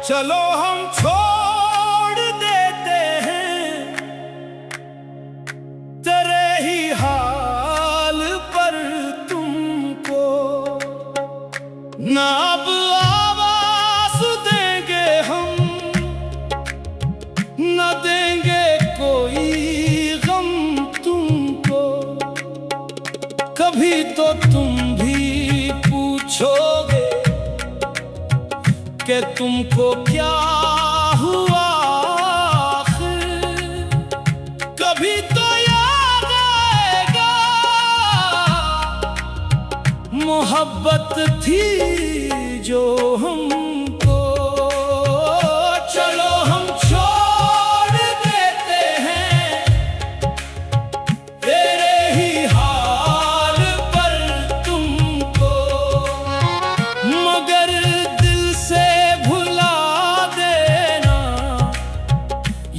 चलो हम छोड़ देते हैं तेरे ही हाल पर तुमको, ना अब आवाज देंगे हम, न देंगे कोई गम तुमको। कभी तो तुम भी पूछोगे कि तुमको क्या हुआ आखिर, कभी तो याद आएगा मोहब्बत थी जो हमको। चलो हम छोड़ देते हैं तेरे ही हाल पर तुमको, मगर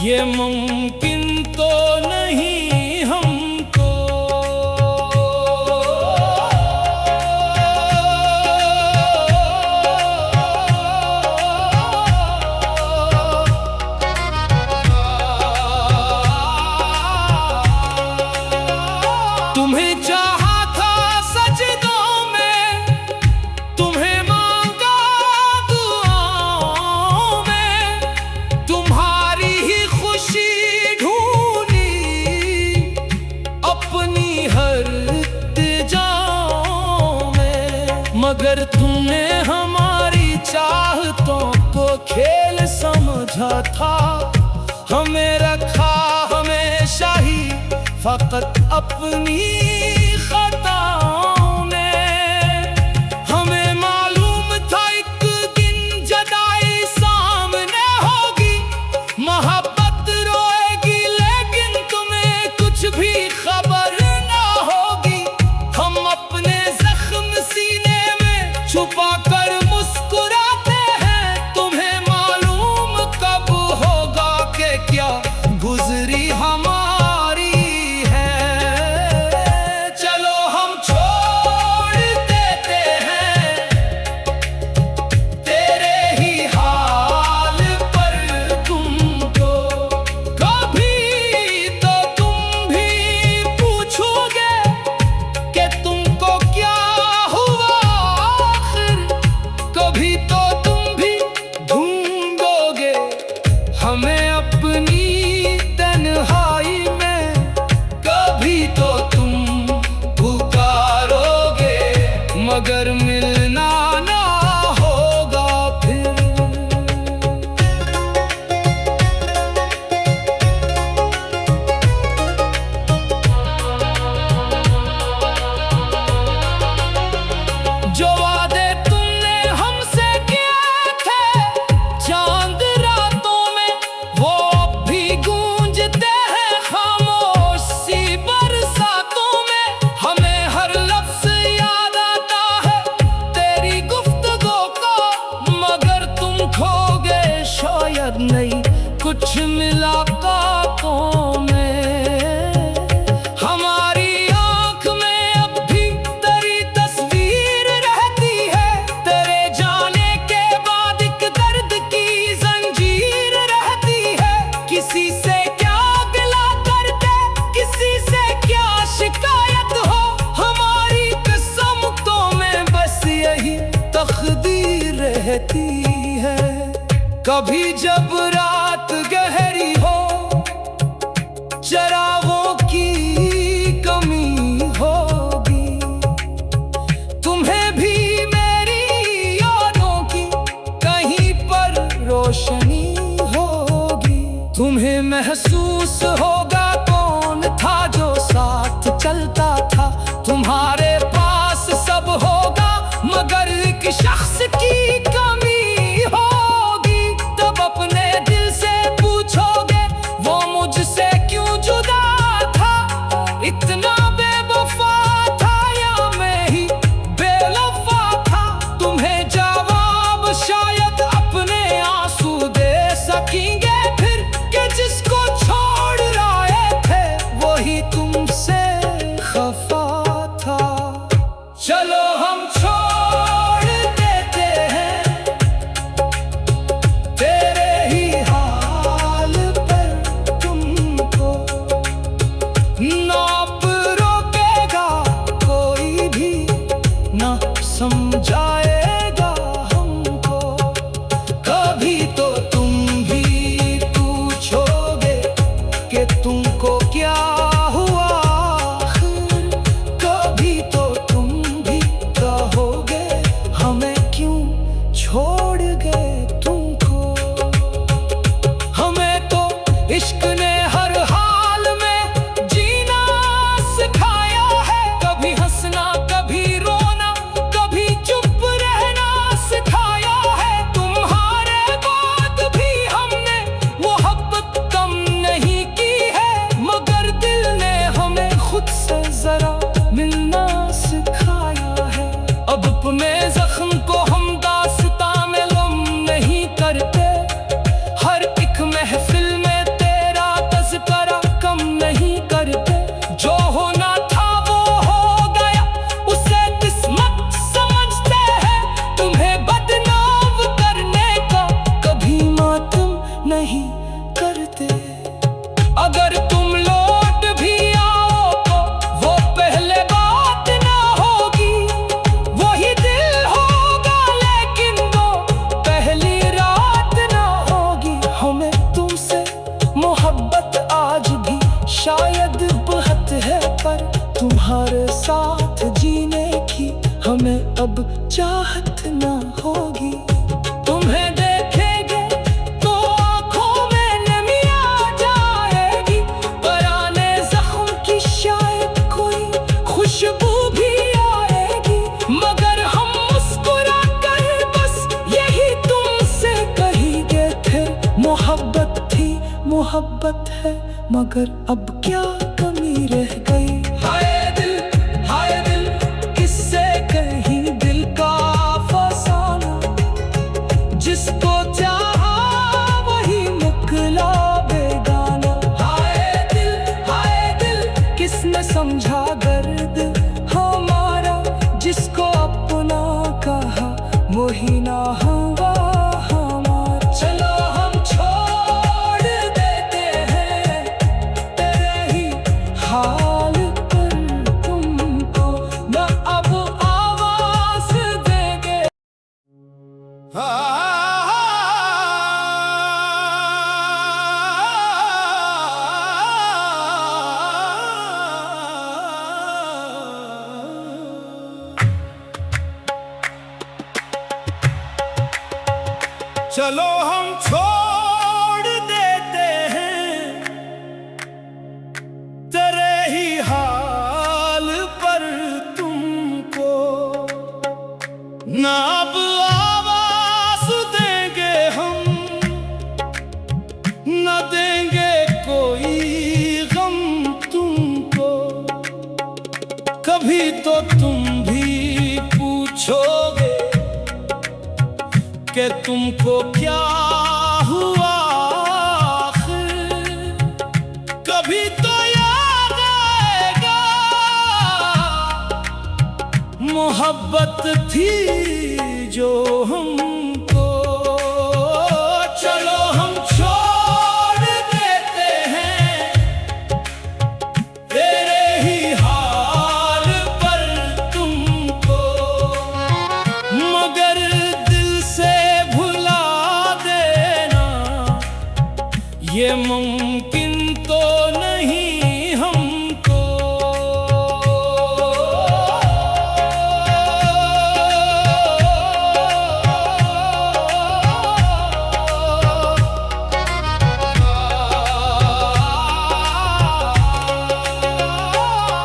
ये मुमकिन तो नहीं हमको। तुम्हें चाहा था सजदों में, तुम्हें मांगा दुआओं में, तुम्हारी ही खुशी ढूंढी अपनी हर इल्तिजाओं में। मगर तुमने हमारी चाहतों को खेल समझा था, हमें रखा हमेशा ही फकत अपनी खताओं ने। हमें मालूम था एक दिन जुदाई सामने होगी, मोहब्बत रोएगी लेकिन तुम्हें कुछ भी खबर ना होगी। हम अपने जख्म सीने में छुपा कर मुस्कुराते हैं, तुम्हें मालूम कब होगा कि क्या गुजरी हमारी है। चलो हम छोड़ देते हैं तेरे ही हाल पर तुमको, कभी तो तुम भी पूछोगे कि तुमको क्या हुआ आखिर, कभी तो तुम भी ढूंढोगे हमें अपनी तन्हाई में, कभी तो तुम पुकारोगे मगर मिलना ना होगा फिर। जो वादे तुमने हमसे किए थे चांद रातों में, वो अब भी गूंजते हैं खामोशी बरसातों में। हमें हर लफ्ज याद आता है तेरी गुफ्तगू का, मगर तुम खो गए शायद नहीं कुछ मुलाकातों में। हमारी आंख में अब भी तेरी तस्वीर रहती है, तेरे जाने के बाद एक दर्द की जंजीर रहती है। किसी से क्या गिला करते, किसी से क्या शिकायत हो, हमारी किस्मतों में बस यही तकदीर रहती है। कभी जब रात गहरी हो, चरागों की कमी होगी, तुम्हें भी मेरी यादों की कहीं पर रोशनी होगी। तुम्हें महसूस होगा कौन था जो साथ चलता था, तुम्हारे पास सब होगा मगर एक शख्स की कमी होगी। तब अपने दिल से पूछोगे वो मुझसे क्यों जुदा था, इतना बेवफा था या मैं ही बेवफा था। तुम्हें जवाब शायद इश्क ने हर हाल में जीना सिखाया है। कभी हंसना कभी रोना कभी चुप रहना सिखाया है। तुम्हारे बाद भी हमने मोहब्बत कम नहीं की है, मगर दिल ने हमें खुद से जरा मिलना सिखाया है। अब में जख्म को हम दास्तां में गम नहीं करते, हर एक महफिल में तेरा तज़किरा कम नहीं करते। जो होना था वो हो गया, उसे किस्मत समझते हैं। तुम्हें बदनाम करने का कभी मातम नहीं करते। अगर तुम लौट भी आओ तो वो पहले बात ना होगी, वही दिल होगा लेकिन वो पहली रात ना होगी। हमें तुमसे मोहब्बत आज भी शायद बहुत है, पर तुम्हारे साथ जीने की हमें अब चाहत ना होगी। तुम्हें देखेंगे तो आंखों में नमी आ जाएगी, पुराने जख्म की शायद कोई खुशबू भी आएगी। मगर हम मुस्कुरा कर बस यही तुमसे कहेंगे थे, मोहब्बत थी मोहब्बत है, मगर अब क्या कमी रह गई। हाय दिल किससे कहीं दिल का फसाना, जिसको चाहा वही मुकला बेगाना। हाय दिल किसने समझा दर्द हमारा, जिसको अपना कहा वही ना हुआ हमारा। चलो हम छोड़ देते हैं तेरे ही हाल पर तुमको, न अब आवाज देंगे। चलो हम छोड़ देते हैं तेरे ही हाल पर तुमको, ना अब आवाज देंगे हम, न देंगे कोई गम तुमको। कभी तो तुम भी पूछोगे कि तुमको क्या हुआ आखिर, कभी तो याद आएगा मोहब्बत थी जो हमको। चलो हम छोड़ देते हैं तेरे ही हाल पर तुमको, मगर दिल से भुला देना ये मुमकिन तो नहीं हमको।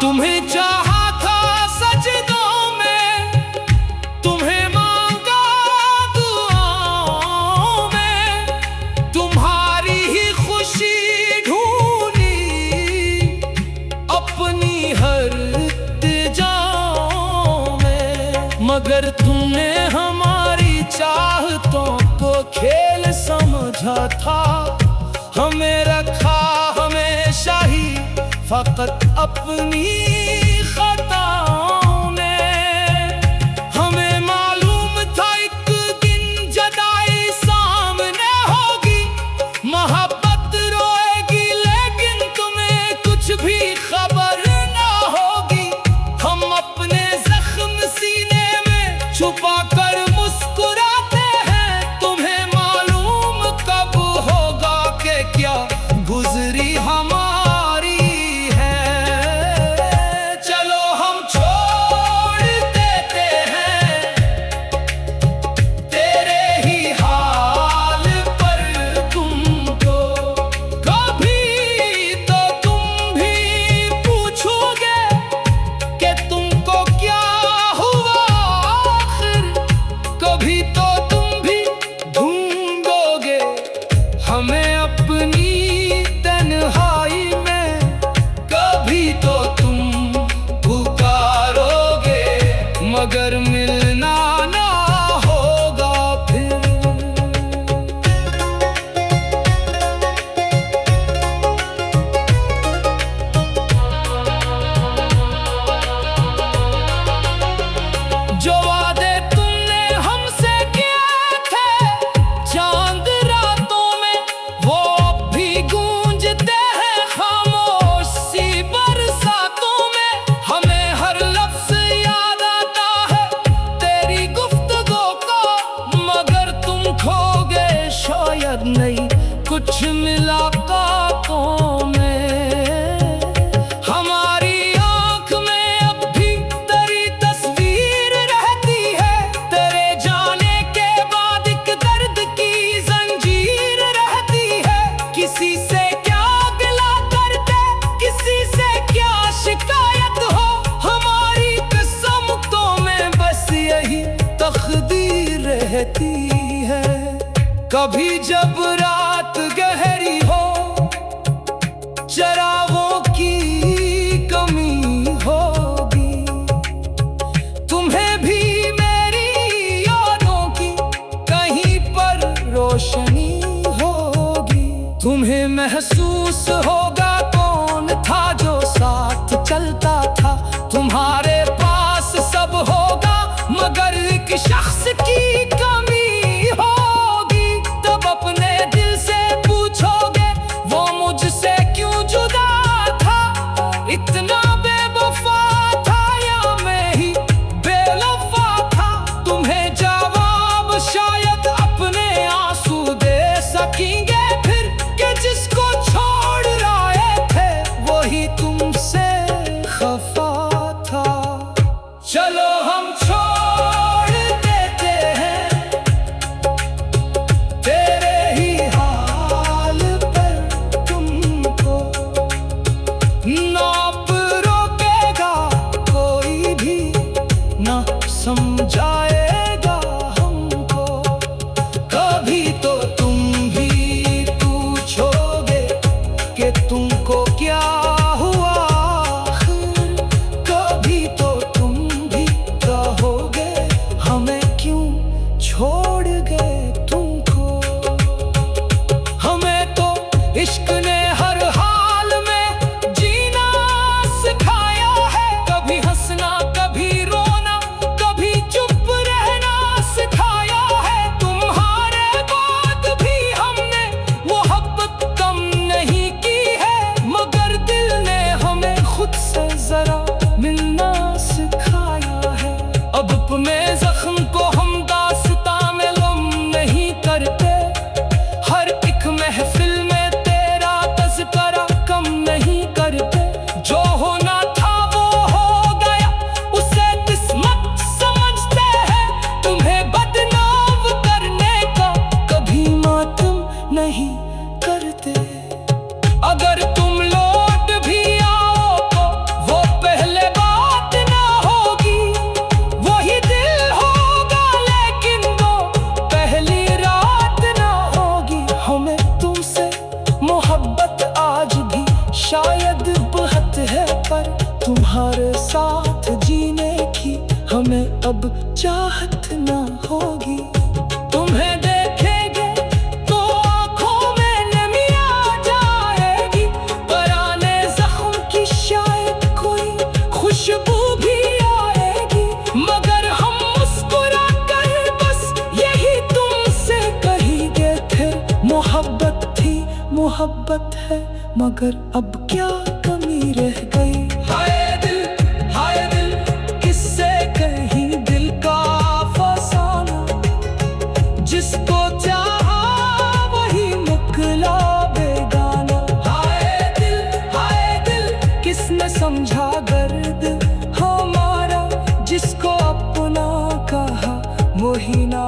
तुम्हें चाहा था सजदों में, तुम्हें मांगा दुआओं में, तुम्हारी ही खुशी ढूंढी अपनी हर इल्तिजाओं में। मगर तुमने हमारी चाहतों को खेल समझा था, हमें रखा हमेशा ही फकत अपनी खताओं ने। हमें मालूम था एक दिन जदाई सामने होगी, मोहब्बत रोएगी लेकिन तुम्हें कुछ भी खबर ना होगी। हम अपने जख्म सीने में छुपा कर मुस्कुराते हैं, तुम्हें मालूम कब होगा कि क्या गुजरी हमारी है। रहती है। कभी जब रात गहरी हो, चरागों की कमी होगी, तुम्हें भी मेरी यादों की कहीं पर रोशनी होगी। तुम्हें महसूस होगा कौन था जो साथ चलता था। तुम्हारे पास सब होगा मगर एक शख्स की कमी होगी। तब अपने दिल से पूछोगे वो मुझसे क्यों जुदा था। इतना बेवफा था या मैं ही बेवफा था। तुम्हें जवाब शायद अपने आंसू दे सकेंगे फिर, कि जिसको छोड़ रहे थे वही तुमसे खफा था। चलो हम छोड़ देते हैं तेरे ही हाल पर तुमको। नाप रोकेगा कोई भी, ना समझाएगा हमको। कभी तो तुम भी पूछोगे कि तुमको क्या हुआ। कभी तो तुम भी कहोगे हमें क्यों छोड़ गए तुमको। हमें तो इश्क ने हर हाल में जीना सिखाया है। कभी हंसना कभी रोना, कभी चुप रहना सिखाया है। तुम्हारे बाद भी हमने मोहब्बत कम नहीं की है, मगर दिल ने हमें खुद से जरा मिलना सिखाया है। अब में जख्म को हम दास्तां में गुम नहीं करते। हर एक महफिल में तेरा तज़किरा कम नहीं करते। जो होना था वो हो गया, उसे किस्मत समझते हैं। तुम्हें बदनाम करने का कभी मातम नहीं करते। अगर तुम लौट भी आओ तो वो पहले बात ना होगी। वही दिल होगा लेकिन वो पहली रात ना होगी। हमें तुमसे मोहब्बत आज भी शायद बहुत है, पर तुम्हारे साथ जीने की हमें अब चाहत ना होगी। तुम्हें देखेंगे तो आंखों में नमी आ जाएगी। पुराने जख्म की शायद कोई खुशबू भी आएगी, मगर हम मुस्कुरा कर बस यही तुमसे कहेंगे थे। मोहब्बत थी मोहब्बत है, मगर अब क्या कमी रह गई। हाय दिल किससे कहीं दिल का फसाना। जिसको चाहा वही मुकला बेगाना। हाय दिल किसने समझा दर्द हमारा। जिसको अपना कहा वही ना